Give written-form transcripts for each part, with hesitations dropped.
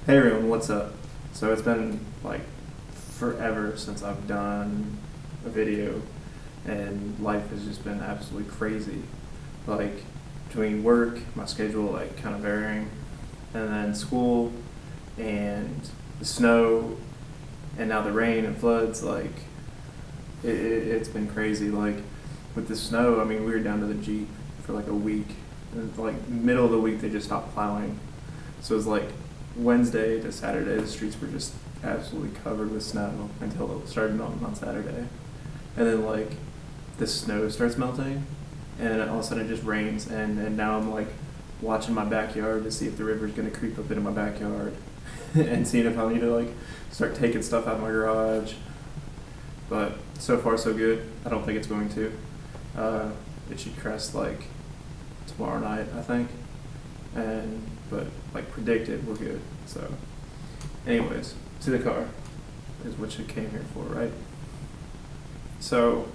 Hey everyone, what's up? So it's been like forever since I've done a video, and life has just been absolutely crazy. Like between work, my schedule like kind of varying, and then school, and the snow, and now the rain and floods. Like it's been crazy. Like with the snow, I mean we were down to the Jeep for like a week, and like middle of the week they just stopped plowing. So it was like Wednesday to Saturday, the streets were just absolutely covered with snow until it started melting on Saturday. And then like the snow starts melting, and all of a sudden it just rains, and now I'm like watching my backyard to see if the river's gonna creep up into my backyard and seeing if I need to like start taking stuff out of my garage. But so far so good. I don't think it's going to. It should crest like tomorrow night, I think. But like predicted, we're good. So, anyways, to the car is what you came here for, right? So,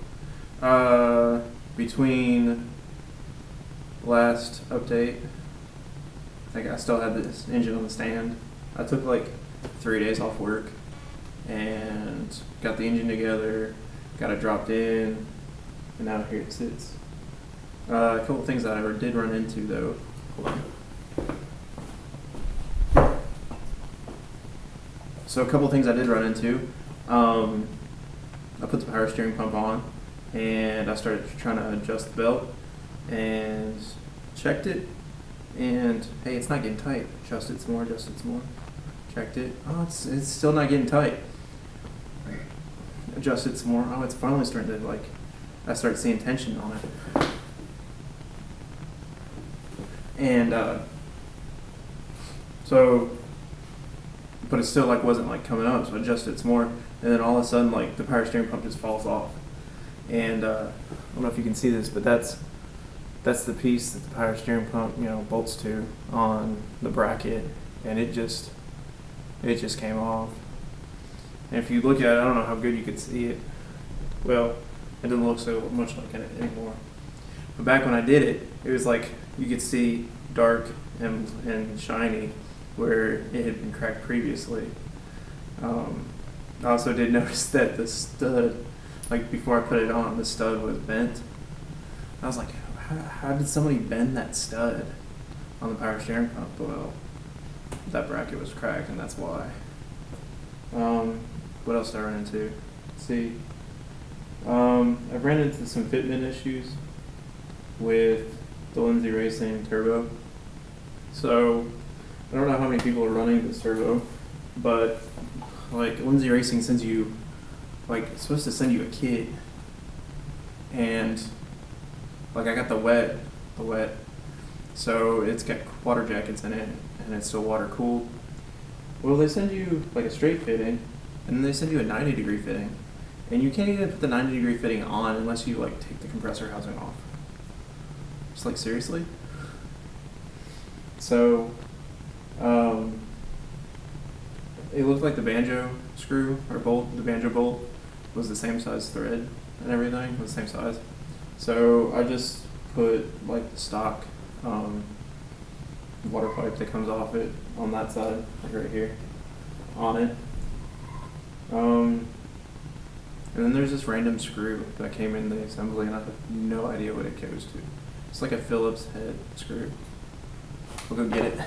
between last update, like I still had this engine on the stand. I took like 3 days off work and got the engine together, got it dropped in, and now here it sits. A couple things that I did run into though. Hold on. So a couple things I did run into. I put the power steering pump on, and I started trying to adjust the belt, and checked it, and hey, it's not getting tight. Adjust it some more, adjust it some more. Checked it. Oh, it's still not getting tight. Adjust it some more. Oh, it's finally starting to like. I start seeing tension on it, and so. But it still like wasn't like coming up, so I adjusted it some more, and then all of a sudden like the power steering pump just falls off, and I don't know if you can see this, but that's the piece that the power steering pump bolts to on the bracket, and it just came off. And if you look at it, I don't know how good you could see it. Well, it doesn't look so much like it anymore. But back when I did it, it was like you could see dark and shiny where it had been cracked previously. I also did notice that the stud, like before I put it on, the stud was bent. I was like, how did somebody bend that stud on the power steering pump? Well, that bracket was cracked, and that's why. What else did I run into? Let's see. I've ran into some fitment issues with the Lindsay Racing turbo. So I don't know how many people are running this turbo, but like Lindsay Racing sends you, like it's supposed to send you a kit, and like I got the wet, so it's got water jackets in it, and it's still water cooled. Well, they send you like a straight fitting, and then they send you a 90-degree fitting, and you can't even put the 90-degree fitting on unless you like take the compressor housing off. Just like seriously? So. It looked like the banjo screw or bolt, the banjo bolt was the same size thread and everything was the same size. So I just put like the stock water pipe that comes off it on that side, like right here, on it. And then there's this random screw that came in the assembly, and I have no idea what it goes to. It's like a Phillips head screw. We'll go get it.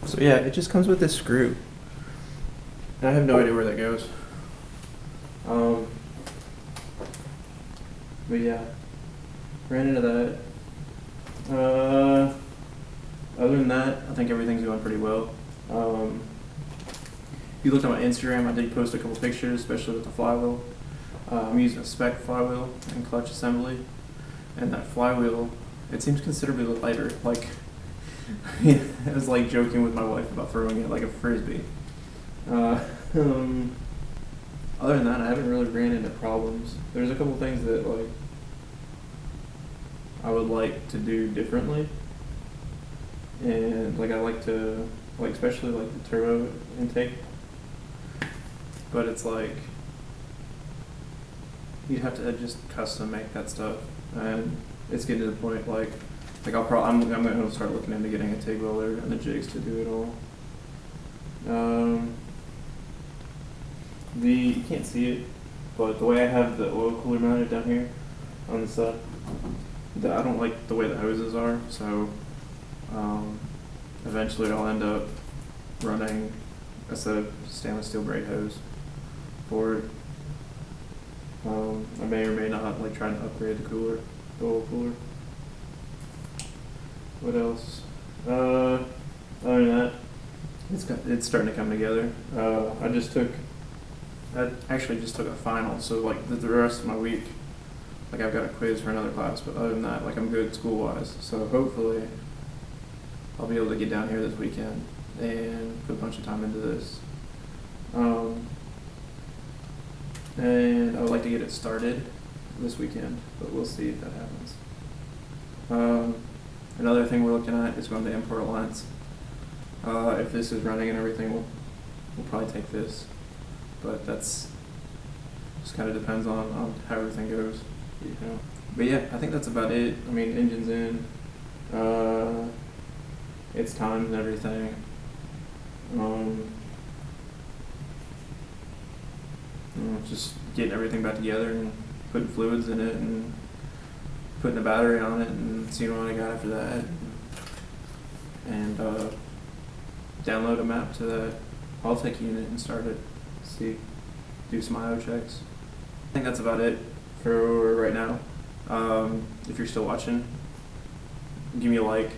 So yeah, it just comes with this screw. And I have no idea where that goes. But yeah, ran into that. Other than that, I think everything's going pretty well. If you looked at my Instagram, I did post a couple pictures, especially with the flywheel. I'm using a spec flywheel and clutch assembly, and that flywheel, it seems considerably lighter. Like, I was like joking with my wife about throwing it like a frisbee. Other than that, I haven't really ran into problems. There's a couple things that like I would like to do differently, and like I like to like especially like the turbo intake. But it's like you'd have to just custom make that stuff, and it's getting to the point like I'm going to start looking into getting a TIG welder and the jigs to do it all. You can't see it, but the way I have the oil cooler mounted down here on the side, I don't like the way the hoses are, so eventually I'll end up running a set of stainless steel braid hose for it. I may or may not like try to upgrade the cooler, the oil cooler. What else? Other than that, it's starting to come together. I actually just took a final, so like the rest of my week, like I've got a quiz for another class, but other than that, like I'm good school-wise. So hopefully I'll be able to get down here this weekend and put a bunch of time into this. And I would like to get it started this weekend, but we'll see if that happens. Another thing we're looking at is going to Import Alliance. If this is running and everything, we'll probably take this. But that's just kind of depends on how everything goes, you know. But yeah, I think that's about it. I mean, engine's in, it's timed and everything. Just getting everything back together and putting fluids in it and putting a battery on it and seeing what I got after that. And download a map to the Altec unit and start it. Do some IO checks. I think that's about it for right now. If you're still watching, give me a like.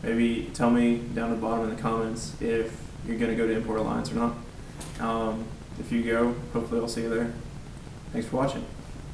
Maybe tell me down at the bottom in the comments if you're going to go to Import Alliance or not. If you go, hopefully I'll see you there. Thanks for watching.